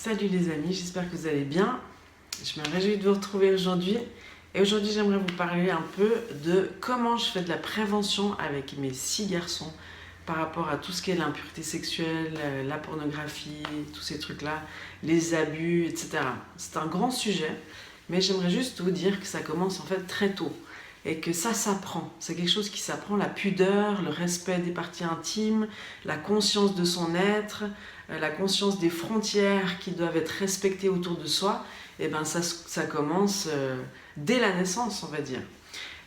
Salut les amis, j'espère que vous allez bien. Je me réjouis de vous retrouver aujourd'hui. Et aujourd'hui, j'aimerais vous parler un peu de comment je fais de la prévention avec mes 6 garçons par rapport à tout ce qui est l'impureté sexuelle, la pornographie, tous ces trucs-là, les abus, etc. C'est un grand sujet, mais j'aimerais juste vous dire que ça commence en fait très tôt et que ça s'apprend. C'est quelque chose qui s'apprend, la pudeur, le respect des parties intimes, la conscience de son être, la conscience des frontières qui doivent être respectées autour de soi. Et ben ça commence dès la naissance, on va dire.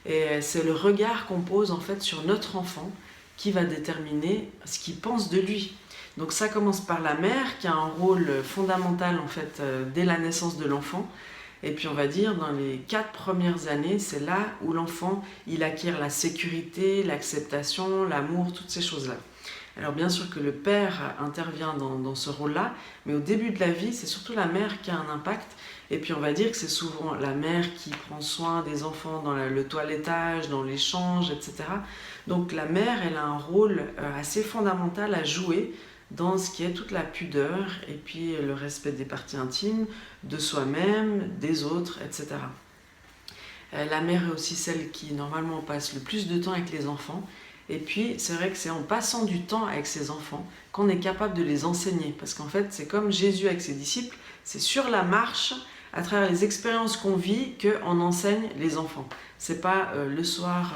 Et c'est le regard qu'on pose en fait sur notre enfant qui va déterminer ce qu'il pense de lui. Donc ça commence par la mère qui a un rôle fondamental en fait dès la naissance de l'enfant. Et puis on va dire dans les 4 premières années, c'est là où l'enfant il acquiert la sécurité, l'acceptation, l'amour, toutes ces choses-là. Alors bien sûr que le père intervient dans ce rôle-là, mais au début de la vie, c'est surtout la mère qui a un impact. Et puis on va dire que c'est souvent la mère qui prend soin des enfants dans le toilettage, dans l'échange, etc. Donc la mère, elle a un rôle assez fondamental à jouer dans ce qui est toute la pudeur et puis le respect des parties intimes, de soi-même, des autres, etc. La mère est aussi celle qui normalement passe le plus de temps avec les enfants. Et puis c'est vrai que c'est en passant du temps avec ses enfants qu'on est capable de les enseigner. Parce qu'en fait c'est comme Jésus avec ses disciples, c'est sur la marche, à travers les expériences qu'on vit, qu'on enseigne les enfants. C'est pas le soir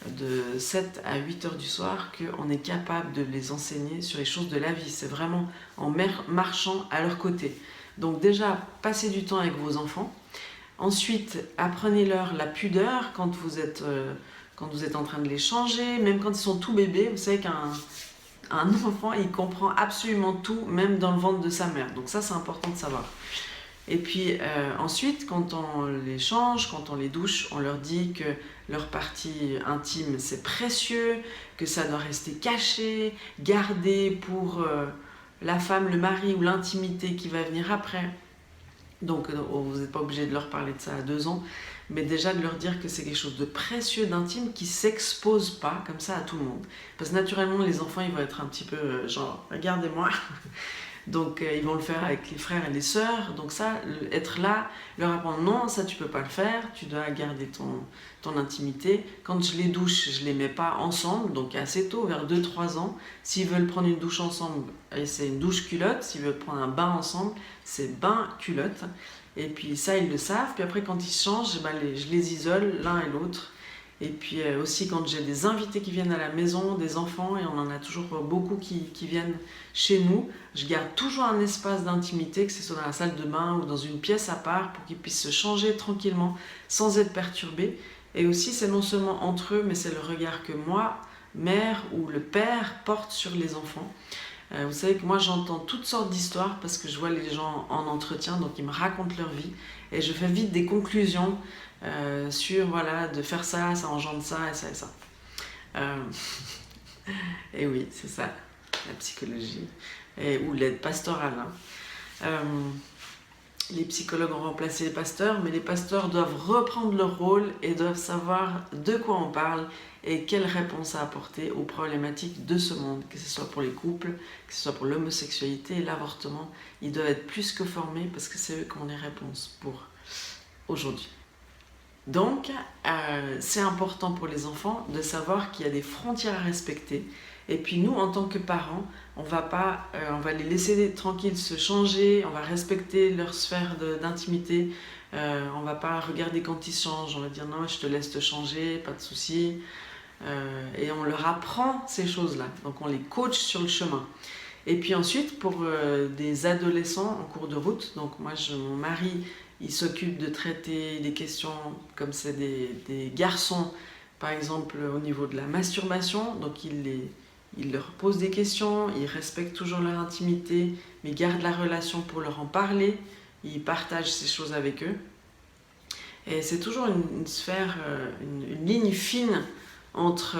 de 7 à 8 heures du soir qu'on est capable de les enseigner sur les choses de la vie. C'est vraiment en marchant à leur côté. Donc déjà, passez du temps avec vos enfants. Ensuite, apprenez-leur la pudeur quand vous êtes en train de les changer, même quand ils sont tout bébés. Vous savez qu'un enfant, il comprend absolument tout, même dans le ventre de sa mère. Donc ça, c'est important de savoir. Et puis ensuite, quand on les change, quand on les douche, on leur dit que leur partie intime, c'est précieux, que ça doit rester caché, gardé pour la femme, le mari ou l'intimité qui va venir après. Donc vous n'êtes pas obligé de leur parler de ça à 2 ans, mais déjà de leur dire que c'est quelque chose de précieux, d'intime, qui ne s'expose pas comme ça à tout le monde. Parce que naturellement, les enfants, ils vont être un petit peu genre, regardez-moi. Donc ils vont le faire avec les frères et les sœurs. Donc ça, être là, leur apprendre non, ça tu peux pas le faire, tu dois garder ton intimité. Quand je les douche, je les mets pas ensemble, donc assez tôt, vers 2-3 ans. S'ils veulent prendre une douche ensemble, c'est une douche culotte. S'ils veulent prendre un bain ensemble, c'est bain culotte. Et puis ça, ils le savent. Puis après, quand ils se changent, je les isole l'un et l'autre. Et puis aussi quand j'ai des invités qui viennent à la maison, des enfants, et on en a toujours beaucoup qui viennent chez nous, je garde toujours un espace d'intimité, que ce soit dans la salle de bain ou dans une pièce à part, pour qu'ils puissent se changer tranquillement sans être perturbés. Et aussi c'est non seulement entre eux, mais c'est le regard que moi, mère ou le père, porte sur les enfants. Vous savez que moi j'entends toutes sortes d'histoires parce que je vois les gens en entretien, donc ils me racontent leur vie et je fais vite des conclusions sur voilà, de faire ça, ça engendre ça et ça et ça. Et oui, c'est ça, la psychologie, ou l'aide pastorale. Les psychologues ont remplacé les pasteurs, mais les pasteurs doivent reprendre leur rôle et doivent savoir de quoi on parle et quelles réponses à apporter aux problématiques de ce monde, que ce soit pour les couples, que ce soit pour l'homosexualité et l'avortement. Ils doivent être plus que formés parce que c'est eux qui ont les réponses pour aujourd'hui. Donc, c'est important pour les enfants de savoir qu'il y a des frontières à respecter. Et puis nous, en tant que parents, on va les laisser tranquilles se changer, on va respecter leur sphère d'intimité. On ne va pas regarder quand ils changent, on va dire non, je te laisse te changer, pas de souci. Et on leur apprend ces choses-là, donc on les coach sur le chemin. Et puis ensuite, pour des adolescents en cours de route, donc moi, mon mari, il s'occupe de traiter des questions comme c'est des garçons, par exemple au niveau de la masturbation, donc il leur pose des questions, il respecte toujours leur intimité, mais il garde la relation pour leur en parler, il partage ces choses avec eux. Et c'est toujours une sphère, une ligne fine entre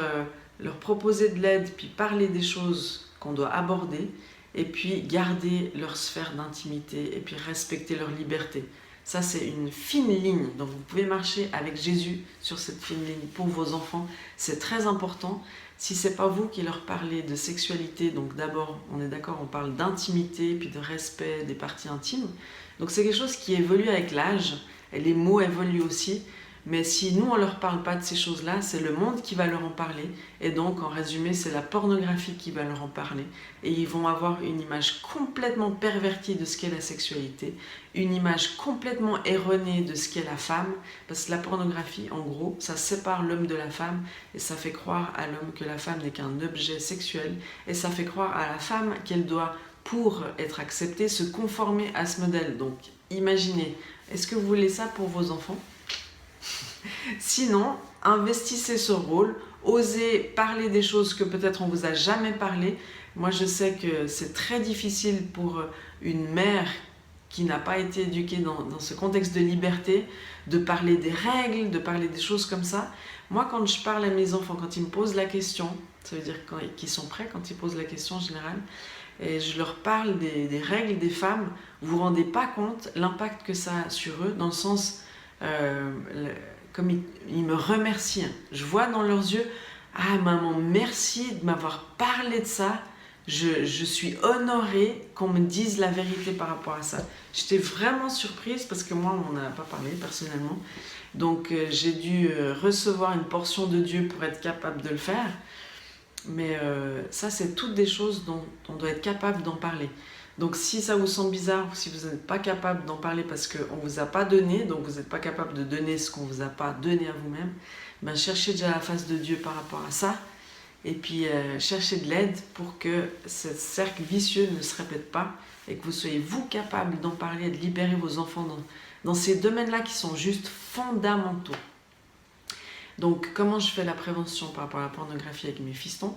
leur proposer de l'aide, puis parler des choses qu'on doit aborder, et puis garder leur sphère d'intimité, et puis respecter leur liberté. Ça, c'est une fine ligne. Donc, vous pouvez marcher avec Jésus sur cette fine ligne pour vos enfants. C'est très important. Si ce n'est pas vous qui leur parlez de sexualité, donc d'abord, on est d'accord, on parle d'intimité, puis de respect des parties intimes. Donc, c'est quelque chose qui évolue avec l'âge. Et les mots évoluent aussi. Mais si nous, on ne leur parle pas de ces choses-là, c'est le monde qui va leur en parler. Et donc, en résumé, c'est la pornographie qui va leur en parler. Et ils vont avoir une image complètement pervertie de ce qu'est la sexualité, une image complètement erronée de ce qu'est la femme, parce que la pornographie, en gros, ça sépare l'homme de la femme, et ça fait croire à l'homme que la femme n'est qu'un objet sexuel, et ça fait croire à la femme qu'elle doit, pour être acceptée, se conformer à ce modèle. Donc, imaginez, est-ce que vous voulez ça pour vos enfants ? Sinon, investissez ce rôle, osez parler des choses que peut-être on vous a jamais parlé. Moi, je sais que c'est très difficile pour une mère qui n'a pas été éduquée dans ce contexte de liberté, de parler des règles, de parler des choses comme ça. Moi, quand je parle à mes enfants, quand ils me posent la question, ça veut dire qu'ils sont prêts quand ils posent la question en général, et je leur parle des règles des femmes, vous ne vous rendez pas compte l'impact que ça a sur eux, dans le sens... comme ils me remercient. Je vois dans leurs yeux, ah maman, merci de m'avoir parlé de ça. Je suis honorée qu'on me dise la vérité par rapport à ça. J'étais vraiment surprise parce que moi, on n'en a pas parlé personnellement. Donc, j'ai dû recevoir une portion de Dieu pour être capable de le faire. Mais ça, c'est toutes des choses dont on doit être capable d'en parler. Donc si ça vous semble bizarre, si vous n'êtes pas capable d'en parler parce qu'on ne vous a pas donné, donc vous n'êtes pas capable de donner ce qu'on ne vous a pas donné à vous-même, ben cherchez déjà la face de Dieu par rapport à ça, et puis cherchez de l'aide pour que ce cercle vicieux ne se répète pas, et que vous soyez vous capable d'en parler, de libérer vos enfants dans ces domaines-là qui sont juste fondamentaux. Donc comment je fais la prévention par rapport à la pornographie avec mes fistons ?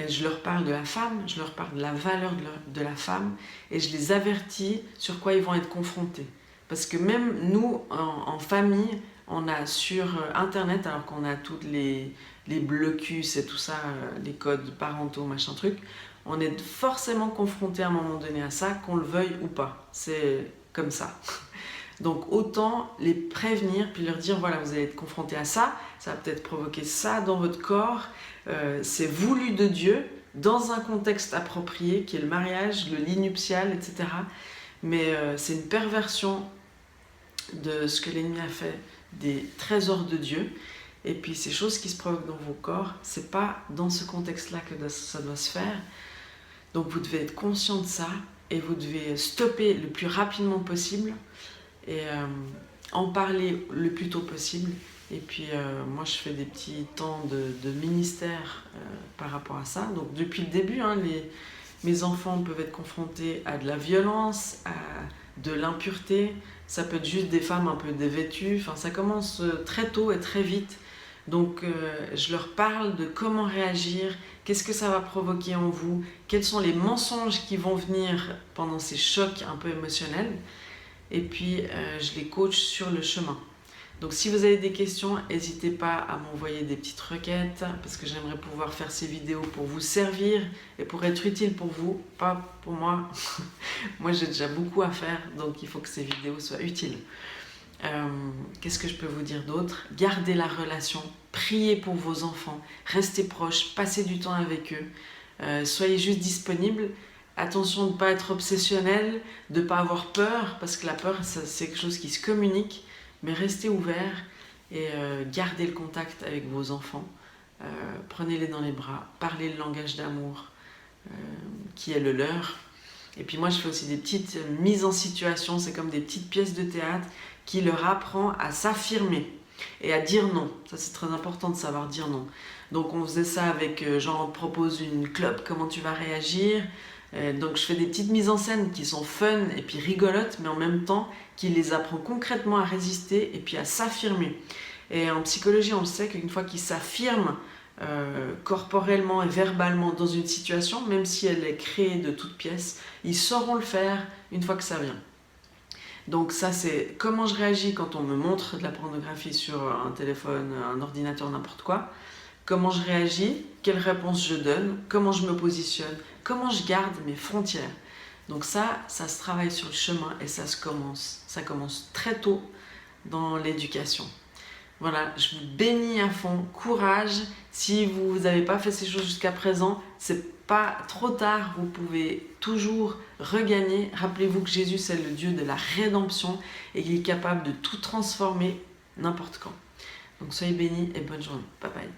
Je leur parle de la femme, je leur parle de la valeur de la femme, et je les avertis sur quoi ils vont être confrontés. Parce que même nous, en famille, on a sur Internet, alors qu'on a toutes les blocus et tout ça, les codes parentaux, machin truc, on est forcément confronté à un moment donné à ça, qu'on le veuille ou pas. C'est comme ça. Donc autant les prévenir, puis leur dire, voilà, vous allez être confronté à ça, ça va peut-être provoquer ça dans votre corps, c'est voulu de Dieu, dans un contexte approprié, qui est le mariage, le lit nuptial, etc. Mais c'est une perversion de ce que l'ennemi a fait des trésors de Dieu. Et puis ces choses qui se provoquent dans vos corps, c'est pas dans ce contexte-là que ça doit se faire. Donc vous devez être conscient de ça, et vous devez stopper le plus rapidement possible, et en parler le plus tôt possible. Et puis moi je fais des petits temps de ministère par rapport à ça. Donc depuis le début, mes enfants peuvent être confrontés à de la violence, à de l'impureté. Ça peut être juste des femmes un peu dévêtues. Enfin, ça commence très tôt et très vite. Donc je leur parle de comment réagir, qu'est-ce que ça va provoquer en vous, quels sont les mensonges qui vont venir pendant ces chocs un peu émotionnels. Et puis je les coach sur le chemin. Donc si vous avez des questions, n'hésitez pas à m'envoyer des petites requêtes, parce que j'aimerais pouvoir faire ces vidéos pour vous servir et pour être utile pour vous, pas pour moi. Moi j'ai déjà beaucoup à faire, donc il faut que ces vidéos soient utiles. Qu'est-ce que je peux vous dire d'autre ? Gardez la relation, priez pour vos enfants, restez proches, passez du temps avec eux, soyez juste disponibles. Attention de ne pas être obsessionnel, de ne pas avoir peur, parce que la peur, c'est quelque chose qui se communique, mais restez ouverts et gardez le contact avec vos enfants. Prenez-les dans les bras, parlez le langage d'amour qui est le leur. Et puis moi, je fais aussi des petites mises en situation, c'est comme des petites pièces de théâtre qui leur apprend à s'affirmer et à dire non. Ça, c'est très important de savoir dire non. Donc on faisait ça avec, genre on te propose une clope, comment tu vas réagir ? Donc je fais des petites mises en scène qui sont fun et puis rigolotes, mais en même temps qui les apprend concrètement à résister et puis à s'affirmer. Et en psychologie, on le sait qu'une fois qu'ils s'affirment corporellement et verbalement dans une situation, même si elle est créée de toutes pièces, ils sauront le faire une fois que ça vient. Donc ça, c'est comment je réagis quand on me montre de la pornographie sur un téléphone, un ordinateur, n'importe quoi. Comment je réagis, quelle réponse je donne, comment je me positionne, comment je garde mes frontières. Donc ça se travaille sur le chemin et ça commence très tôt dans l'éducation. Voilà, je vous bénis à fond, courage. Si vous n'avez pas fait ces choses jusqu'à présent, c'est pas trop tard, vous pouvez toujours regagner. Rappelez-vous que Jésus, c'est le Dieu de la rédemption et qu'il est capable de tout transformer n'importe quand. Donc soyez bénis et bonne journée. Bye bye.